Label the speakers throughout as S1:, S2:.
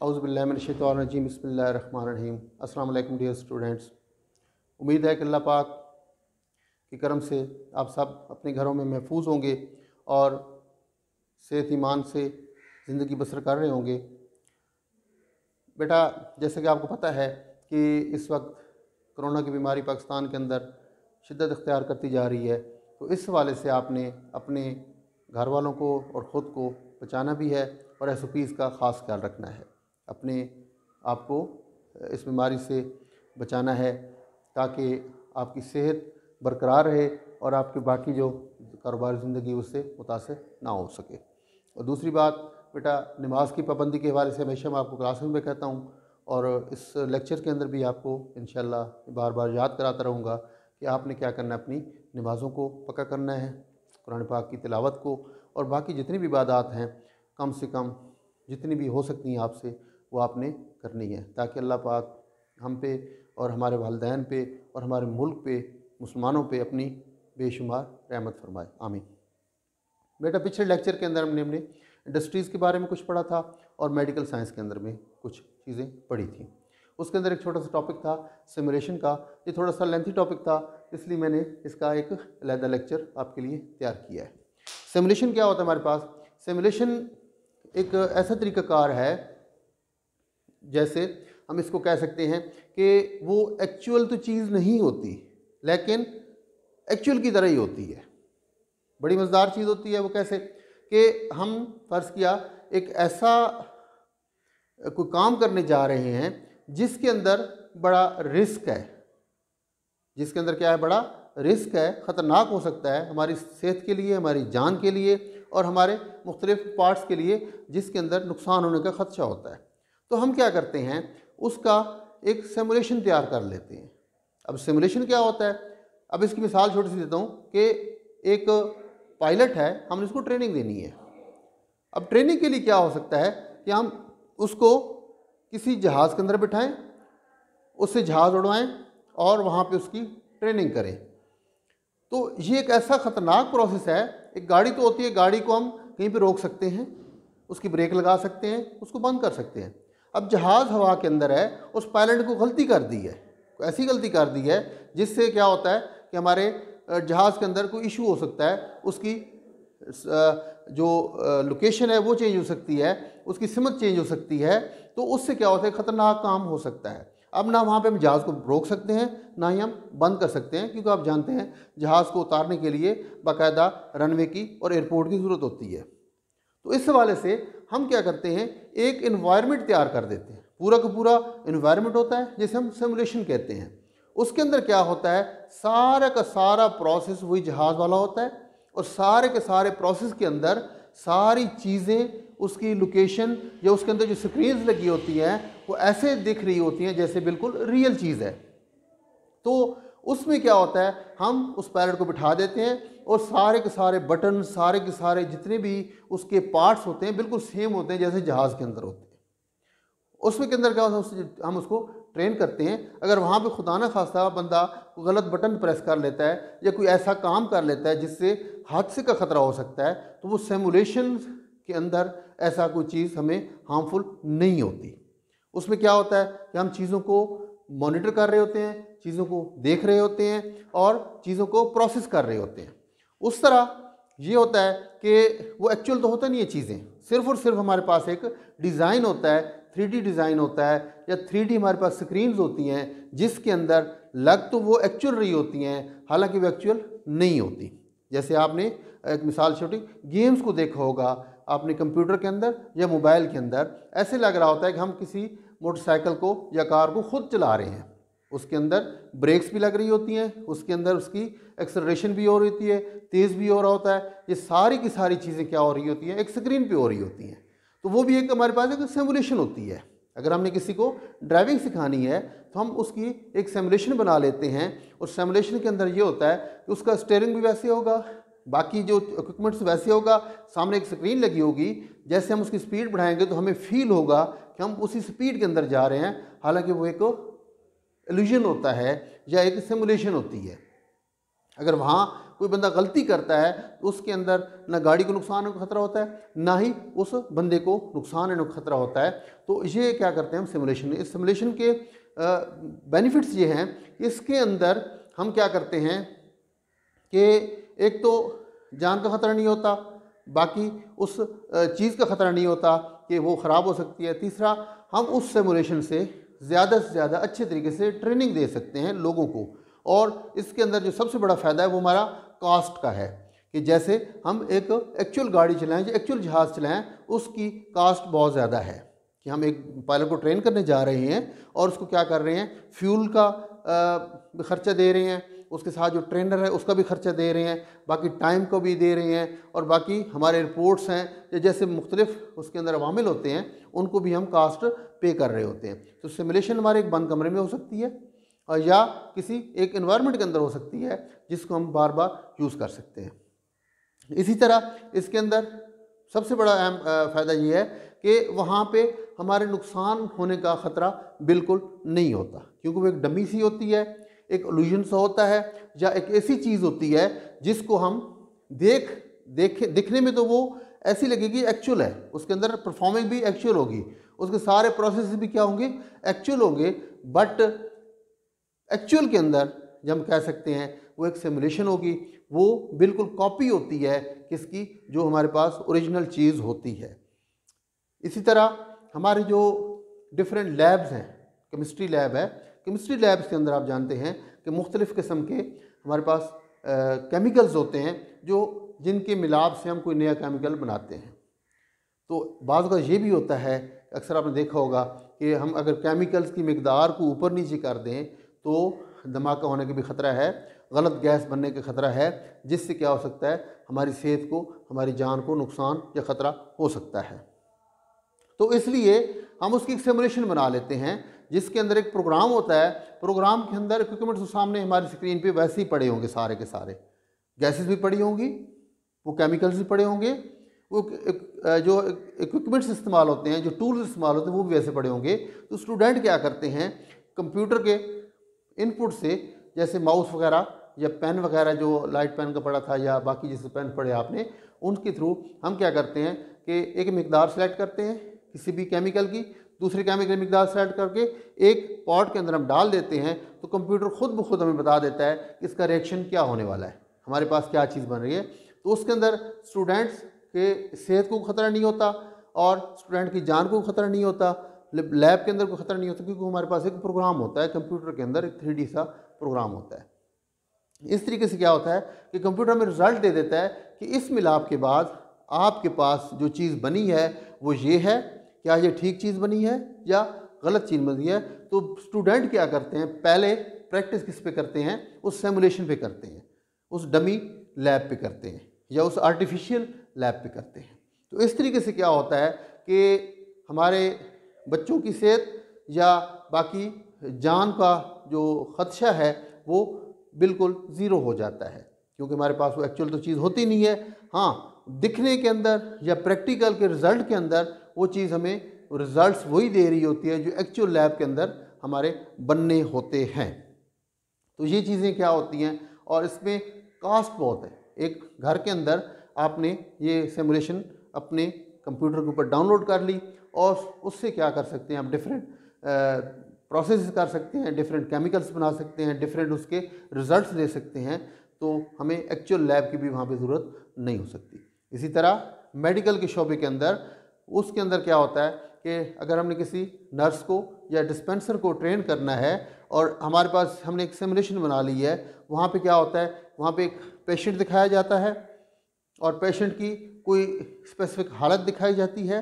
S1: औज़ुबिल्लाहिमिनश्शैतानिर्रजीम बिस्मिल्लाहिर्रहमानिर्रहीम। अस्सलाम वालेकुम डियर स्टूडेंट्स। उम्मीद है कि अल्लाह पाक के करम से आप सब अपने घरों में महफूज होंगे और सेहत ईमान से ज़िंदगी बसर कर रहे होंगे। बेटा, जैसे कि आपको पता है कि इस वक्त कोरोना की बीमारी पाकिस्तान के अंदर शिद्दत इख्तियार करती जा रही है, तो इस हवाले से आपने अपने घर वालों को और ख़ुद को बचाना भी है और SOPs का ख़ास ख्याल रखना है। अपने आप को इस बीमारी से बचाना है ताकि आपकी सेहत बरकरार रहे और आपकी बाकी जो कारोबारी ज़िंदगी उससे मुतासर ना हो सके। और दूसरी बात बेटा, नमाज की पाबंदी के हवाले से हमेशा मैं आपको क्लास में कहता हूँ और इस लेक्चर के अंदर भी आपको इंशाअल्लाह बार बार याद कराता रहूँगा कि आपने क्या करना है, अपनी नमाज़ों को पक्का करना है, कुरान पाक की तिलावत को और बाकी जितनी भी इबादत हैं कम से कम जितनी भी हो सकती हैं आपसे वो आपने करनी है, ताकि अल्लाह पाक हम पे और हमारे वालिदैन पे और हमारे मुल्क पे मुसलमानों पे अपनी बेशुमार रहमत फरमाए, आमीन। बेटा, पिछले लेक्चर के अंदर हमने इंडस्ट्रीज़ के बारे में कुछ पढ़ा था और मेडिकल साइंस के अंदर में कुछ चीज़ें पढ़ी थी। उसके अंदर एक छोटा सा टॉपिक था सिमुलेशन का। ये थोड़ा सा लेंथी टॉपिक था, इसलिए मैंने इसका एक अलहदा लेक्चर आपके लिए तैयार किया है। सिमुलेशन क्या होता है हमारे पास? सिमुलेशन एक ऐसा तरीक़ाकार है, जैसे हम इसको कह सकते हैं कि वो एक्चुअल तो चीज़ नहीं होती लेकिन एक्चुअल की तरह ही होती है। बड़ी मज़ेदार चीज़ होती है। वो कैसे कि हम फ़र्ज़ किया एक ऐसा कोई काम करने जा रहे हैं जिसके अंदर बड़ा रिस्क है, जिसके अंदर क्या है, बड़ा रिस्क है, ख़तरनाक हो सकता है हमारी सेहत के लिए, हमारी जान के लिए और हमारे मुख्तलिफ़ पार्ट्स के लिए, जिसके अंदर नुकसान होने का ख़दशा होता है। तो हम क्या करते हैं, उसका एक सिमुलेशन तैयार कर लेते हैं। अब सिमुलेशन क्या होता है, अब इसकी मिसाल छोटी सी देता हूँ कि एक पायलट है, हमने उसको ट्रेनिंग देनी है। अब ट्रेनिंग के लिए क्या हो सकता है कि हम उसको किसी जहाज़ के अंदर बिठाएं, उससे जहाज़ उड़वाएं और वहाँ पे उसकी ट्रेनिंग करें। तो ये एक ऐसा ख़तरनाक प्रोसेस है। एक गाड़ी तो होती है, गाड़ी को हम कहीं पे रोक सकते हैं, उसकी ब्रेक लगा सकते हैं, उसको बंद कर सकते हैं। अब जहाज़ हवा के अंदर है, उस पायलट को गलती कर दी है, ऐसी गलती कर दी है जिससे क्या होता है कि हमारे जहाज़ के अंदर कोई इशू हो सकता है, उसकी जो लोकेशन है वो चेंज हो सकती है, उसकी सिमत चेंज हो सकती है। तो उससे क्या होता है, ख़तरनाक काम हो सकता है। अब ना वहाँ पे हम जहाज़ को रोक सकते हैं, ना ही हम बंद कर सकते हैं, क्योंकि आप जानते हैं जहाज़ को उतारने के लिए बाकायदा रनवे की और एयरपोर्ट की ज़रूरत होती है। तो इस हवाले से हम क्या करते हैं, एक इन्वायरमेंट तैयार कर देते हैं। पूरा का पूरा इन्वायरमेंट होता है जिसे हम सिमुलेशन कहते हैं। उसके अंदर क्या होता है, सारा का सारा प्रोसेस वही जहाज़ वाला होता है और सारे के सारे प्रोसेस के अंदर सारी चीज़ें, उसकी लोकेशन या उसके अंदर जो स्क्रीन्स लगी होती हैं वो ऐसे दिख रही होती हैं जैसे बिल्कुल रियल चीज़ है। तो उसमें क्या होता है, हम उस पायलट को बिठा देते हैं और सारे के सारे बटन, सारे के सारे जितने भी उसके पार्ट्स होते हैं बिल्कुल सेम होते हैं जैसे जहाज़ के अंदर होते हैं। उसमें के अंदर क्या होता है, हम उसको ट्रेन करते हैं। अगर वहाँ पे खुदा ना खास्ता बंदा गलत बटन प्रेस कर लेता है या कोई ऐसा काम कर लेता है जिससे हादसे का ख़तरा हो सकता है, तो वो सिमुलेशन के अंदर ऐसा कोई चीज़ हमें हार्मफुल नहीं होती। उसमें क्या होता है कि हम चीज़ों को मॉनिटर कर रहे होते हैं, चीज़ों को देख रहे होते हैं और चीज़ों को प्रोसेस कर रहे होते हैं। उस तरह ये होता है कि वो एक्चुअल तो होता नहीं है चीज़ें, सिर्फ़ और सिर्फ हमारे पास एक डिज़ाइन होता है, 3D डिज़ाइन होता है या 3D हमारे पास स्क्रीन्स होती हैं जिसके अंदर लग तो वो एक्चुअल रही होती हैं, हालांकि वो एक्चुअल नहीं होती। जैसे आपने एक मिसाल छोटी गेम्स को देखा होगा आपने कंप्यूटर के अंदर या मोबाइल के अंदर, ऐसे लग रहा होता है कि हम किसी मोटरसाइकिल को या कार को खुद चला रहे हैं। उसके अंदर ब्रेक्स भी लग रही होती हैं, उसके अंदर उसकी एक्सेलरेशन भी हो रही होती है, तेज़ भी हो रहा होता है। ये सारी की सारी चीज़ें क्या हो रही होती हैं, एक स्क्रीन पे हो रही होती हैं। तो वो भी एक हमारे पास एक सिमुलेशन होती है। अगर हमने किसी को ड्राइविंग सिखानी है तो हम उसकी एक सिमुलेशन बना लेते हैं और सिमुलेशन के अंदर ये होता है कि उसका स्टीयरिंग भी वैसे होगा, बाकी जो इक्विपमेंट्स वैसे होगा, सामने एक स्क्रीन लगी होगी, जैसे हम उसकी स्पीड बढ़ाएंगे तो हमें फील होगा कि हम उसी स्पीड के अंदर जा रहे हैं, हालांकि वो एक इल्यूजन होता है या एक सिमुलेशन होती है। अगर वहाँ कोई बंदा गलती करता है तो उसके अंदर ना गाड़ी को नुकसान होने का खतरा होता है, ना ही उस बंदे को नुकसान होने का खतरा होता है। तो ये क्या करते हैं हम सिमुलेशन में, इस सिमुलेशन के बेनिफिट्स ये हैं, इसके अंदर हम क्या करते हैं कि एक तो जान का खतरा नहीं होता, बाकी उस चीज़ का खतरा नहीं होता कि वो ख़राब हो सकती है। तीसरा, हम उस सिमुलेशन से ज़्यादा अच्छे तरीके से ट्रेनिंग दे सकते हैं लोगों को। और इसके अंदर जो सबसे बड़ा फ़ायदा है वो हमारा कास्ट का है कि जैसे हम एक एक्चुअल गाड़ी चलाएं, जो एक्चुअल जहाज़ चलाएं, उसकी कास्ट बहुत ज़्यादा है कि हम एक पायलट को ट्रेन करने जा रहे हैं और उसको क्या कर रहे हैं, फ्यूल का ख़र्चा दे रहे हैं, उसके साथ जो ट्रेनर है उसका भी खर्चा दे रहे हैं, बाकी टाइम को भी दे रहे हैं, और बाकी हमारे रिपोर्ट्स हैं जैसे मुख्तलिफ उसके अंदर अवामिल होते हैं उनको भी हम कास्ट पे कर रहे होते हैं। तो सिमुलेशन हमारे एक बंद कमरे में हो सकती है और या किसी एक एनवायरनमेंट के अंदर हो सकती है जिसको हम बार बार यूज़ कर सकते हैं। इसी तरह इसके अंदर सबसे बड़ा अहम फ़ायदा ये है कि वहाँ पे हमारे नुकसान होने का ख़तरा बिल्कुल नहीं होता, क्योंकि वो एक डमी सी होती है, एक इल्यूजन सा होता है, या एक ऐसी चीज़ होती है जिसको हम दिखने में तो वो ऐसी लगेगी एक्चुअल है, उसके अंदर परफॉर्मिंग भी एक्चुअल होगी, उसके सारे प्रोसेस भी क्या होंगे, एक्चुअल होंगे, बट एक्चुअल के अंदर जब हम कह सकते हैं वो एक सिमुलेशन होगी, वो बिल्कुल कॉपी होती है किसकी, जो हमारे पास ओरिजिनल चीज़ होती है। इसी तरह हमारे जो डिफरेंट लैब्स हैं, केमिस्ट्री लैब है, केमिस्ट्री लैब्स के अंदर आप जानते हैं कि मुख्तलिफ़ किस्म के हमारे पास केमिकल्स होते हैं जिनके मिलाप से हम कोई नया केमिकल बनाते हैं। तो बाज़ का ये भी होता है, अक्सर आपने देखा होगा कि हम अगर केमिकल्स की मिकदार को ऊपर नीचे कर दें तो धमाका होने का भी ख़तरा है, गलत गैस बनने का ख़तरा है, जिससे क्या हो सकता है, हमारी सेहत को, हमारी जान को नुकसान या ख़तरा हो सकता है। तो इसलिए हम उसकी एक सिमुलेशन बना लेते हैं जिसके अंदर एक प्रोग्राम होता है, प्रोग्राम के अंदर इक्विपमेंट्स तो सामने हमारी स्क्रीन पे वैसे ही पड़े होंगे, सारे के सारे गैसेस भी पड़ी होंगी, वो केमिकल्स भी पड़े होंगे, वो जो इक्विपमेंट्स इस्तेमाल होते हैं, जो टूल्स इस्तेमाल होते हैं, वो भी वैसे पड़े होंगे। तो स्टूडेंट क्या करते हैं, कंप्यूटर के इनपुट से, जैसे माउस वगैरह या पेन वगैरह जो लाइट पेन का पड़ा था या बाकी जैसे पेन पड़े आपने, उनके थ्रू हम क्या करते हैं कि एक मिकदार सेलेक्ट करते हैं किसी भी केमिकल की, दूसरे केमिकल की मिकदार सेलेक्ट करके एक पॉट के अंदर हम डाल देते हैं, तो कंप्यूटर खुद ब खुद हमें बता देता है कि इसका रिएक्शन क्या होने वाला है, हमारे पास क्या चीज़ बन रही है। तो उसके अंदर स्टूडेंट्स के सेहत को खतरा नहीं होता और स्टूडेंट की जान को खतरा नहीं होता, लैब के अंदर कोई खतरा नहीं होता, क्योंकि हमारे पास एक प्रोग्राम होता है, कंप्यूटर के अंदर एक 3D सा प्रोग्राम होता है। इस तरीके से क्या होता है कि कंप्यूटर हमें रिजल्ट दे देता है कि इस मिलाप के बाद आपके पास जो चीज़ बनी है वो ये है, क्या ये ठीक चीज़ बनी है या गलत चीज़ बनी है। तो स्टूडेंट क्या करते हैं, पहले प्रैक्टिस किस पे करते हैं, उस सिमुलेशन पे करते हैं, उस डमी लैब पे करते हैं या उस आर्टिफिशियल लैब पे करते हैं। तो इस तरीके से क्या होता है कि हमारे बच्चों की सेहत या बाकी जान का जो खदशा है वो बिल्कुल ज़ीरो हो जाता है, क्योंकि हमारे पास वो एक्चुअल तो चीज़ होती नहीं है। हाँ, दिखने के अंदर या प्रैक्टिकल के रिज़ल्ट के अंदर वो चीज़ हमें रिज़ल्ट्स वही दे रही होती है जो एक्चुअल लैब के अंदर हमारे बनने होते हैं। तो ये चीज़ें क्या होती हैं, और इसमें कास्ट बहुत है। एक घर के अंदर आपने ये सिमुलेशन अपने कंप्यूटर के ऊपर डाउनलोड कर ली और उससे क्या कर सकते हैं, आप डिफरेंट प्रोसेस कर सकते हैं, डिफरेंट केमिकल्स बना सकते हैं, डिफरेंट उसके रिजल्ट्स ले सकते हैं। तो हमें एक्चुअल लैब की भी वहाँ पे ज़रूरत नहीं हो सकती। इसी तरह मेडिकल के शोबे के अंदर, उसके अंदर क्या होता है कि अगर हमने किसी नर्स को या डिस्पेंसर को ट्रेन करना है और हमारे पास हमने एक सिमुलेशन बना ली है, वहाँ पे क्या होता है, वहाँ पे एक पेशेंट दिखाया जाता है और पेशेंट की कोई स्पेसिफिक हालत दिखाई जाती है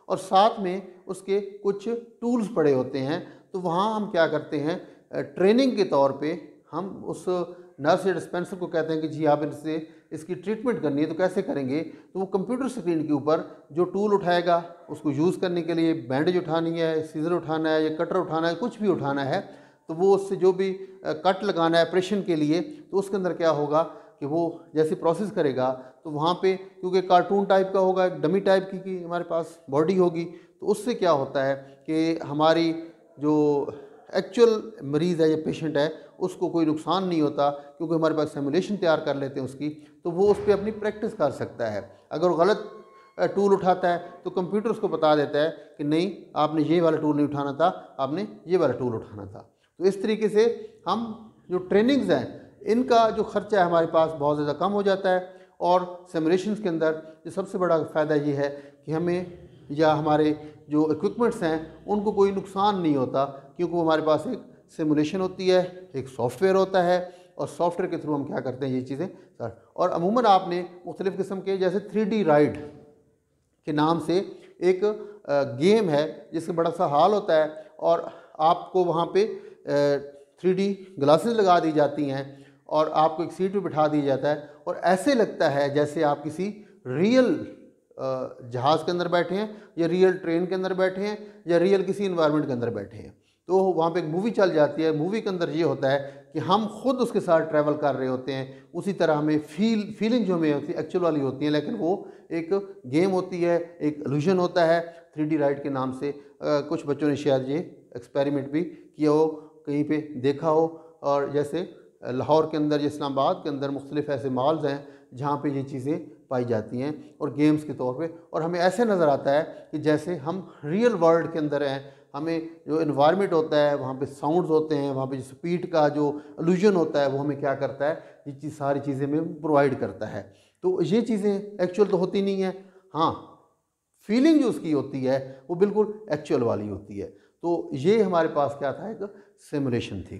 S1: और साथ में उसके कुछ टूल्स पड़े होते हैं। तो वहाँ हम क्या करते हैं, ट्रेनिंग के तौर पे हम उस नर्स या डिस्पेंसर को कहते हैं कि जी आप इनसे इसकी ट्रीटमेंट करनी है, तो कैसे करेंगे। तो वो कंप्यूटर स्क्रीन के ऊपर जो टूल उठाएगा, उसको यूज़ करने के लिए बैंडेज उठानी है, सीजर उठाना है या कटर उठाना है, कुछ भी उठाना है, तो वो उससे जो भी कट लगाना है ऑपरेशन के लिए, तो उसके अंदर क्या होगा कि वो जैसे प्रोसेस करेगा तो वहाँ पे, क्योंकि कार्टून टाइप का होगा, एक डमी टाइप की हमारे पास बॉडी होगी, तो उससे क्या होता है कि हमारी जो एक्चुअल मरीज़ है या पेशेंट है उसको कोई नुकसान नहीं होता, क्योंकि हमारे पास सिमुलेशन तैयार कर लेते हैं उसकी, तो वो उस पर अपनी प्रैक्टिस कर सकता है। अगर वो गलत टूल उठाता है तो कंप्यूटर उसको बता देता है कि नहीं, आपने ये वाला टूल नहीं उठाना था, आपने ये वाला टूल उठाना था। तो इस तरीके से हम जो ट्रेनिंग्स हैं इनका जो ख़र्चा है हमारे पास बहुत ज़्यादा कम हो जाता है। और सिमुलेशंस के अंदर जो सबसे बड़ा फ़ायदा ये है कि हमें या हमारे जो इक्विपमेंट्स हैं उनको कोई नुकसान नहीं होता, क्योंकि वो हमारे पास एक सिमुलेशन होती है, एक सॉफ्टवेयर होता है, और सॉफ्टवेयर के थ्रू हम क्या करते हैं ये चीज़ें सर। और अमूमन आपने मुख्तलिफ़ किस्म के जैसे 3D राइड के नाम से एक गेम है जिसका बड़ा सा हॉल होता है, और आपको वहाँ पे 3D ग्लासेस लगा दी जाती हैं और आपको एक सीट पे बिठा दिया जाता है, और ऐसे लगता है जैसे आप किसी रियल जहाज़ के अंदर बैठे हैं, या रियल ट्रेन के अंदर बैठे हैं, या रियल किसी इन्वायरमेंट के अंदर बैठे हैं। तो वहाँ पे एक मूवी चल जाती है, मूवी के अंदर ये होता है कि हम खुद उसके साथ ट्रैवल कर रहे होते हैं, उसी तरह हमें फीलिंग जो हमें होती है एक्चुअल वाली होती है, लेकिन वो एक गेम होती है, एक इल्यूजन होता है 3D राइड के नाम से। कुछ बच्चों ने शायद ये एक्सपेरिमेंट भी किया हो, कहीं पे देखा हो। और जैसे लाहौर के अंदर, इस्लामाबाद के अंदर मुख्तलिफ ऐसे मॉल्स हैं जहाँ पे ये चीज़ें पाई जाती हैं और गेम्स के तौर पे, और हमें ऐसे नज़र आता है कि जैसे हम रियल वर्ल्ड के अंदर हैं। हमें जो इन्वायरमेंट होता है वहाँ पे साउंड्स होते हैं, वहाँ पे जो स्पीड का जो इल्यूजन होता है वो हमें क्या करता है, ये चीज़ सारी चीज़ें हमें प्रोवाइड करता है। तो ये चीज़ें एक्चुअल तो होती नहीं है, हाँ फीलिंग जो उसकी होती है वो बिल्कुल एक्चुअल वाली होती है। तो ये हमारे पास क्या था, एक सिमुलेशन थी।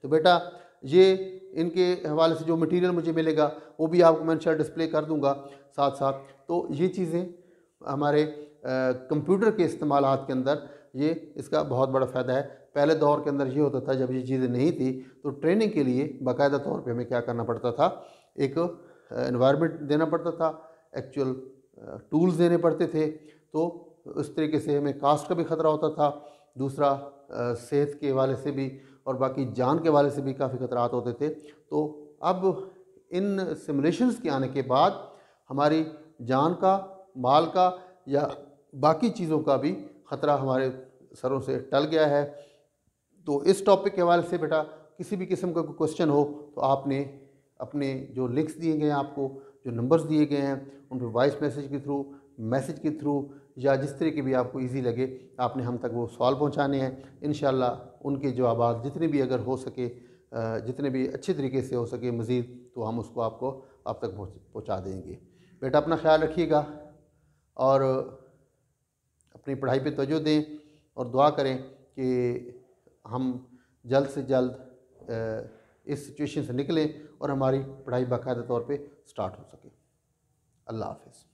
S1: तो बेटा ये इनके हवाले से जो मटेरियल मुझे मिलेगा वो भी आपको मैं इंशाल्लाह डिस्प्ले कर दूंगा साथ साथ। तो ये चीज़ें हमारे कंप्यूटर के इस्तेमालात के अंदर ये इसका बहुत बड़ा फ़ायदा है। पहले दौर के अंदर ये होता था जब ये चीज़ें नहीं थी तो ट्रेनिंग के लिए बाकायदा तौर पे हमें क्या करना पड़ता था, एक एनवायरनमेंट देना पड़ता था, एक्चुअल टूल्स देने पड़ते थे। तो उस तरीके से हमें कास्ट का भी ख़तरा होता था, दूसरा सेहत के हवाले से भी और बाकी जान के हवाले से भी काफ़ी ख़तरात होते थे। तो अब इन सिमुलेशंस के आने के बाद हमारी जान का, माल का या बाकी चीज़ों का भी ख़तरा हमारे सरों से टल गया है। तो इस टॉपिक के हवाले से बेटा किसी भी किस्म का कोई क्वेश्चन हो तो आपने अपने जो लिंक्स दिए गए हैं, आपको जो नंबर्स दिए गए हैं, उन पर वॉइस मैसेज के थ्रू, मैसेज के थ्रू या जिस तरह की भी आपको इजी लगे आपने हम तक वो सवाल पहुंचाने हैं। इंशाल्लाह उनके जवाब जितने भी अगर हो सके, जितने भी अच्छे तरीके से हो सके मज़ीद, तो हम उसको आपको आप तक पहुंचा देंगे। बेटा अपना ख्याल रखिएगा और अपनी पढ़ाई पे तवज्जो दें और दुआ करें कि हम जल्द से जल्द इस सिचुएशन से निकलें और हमारी पढ़ाई बाकायदा तौर पे स्टार्ट हो सके। अल्लाह हाफ़िज़।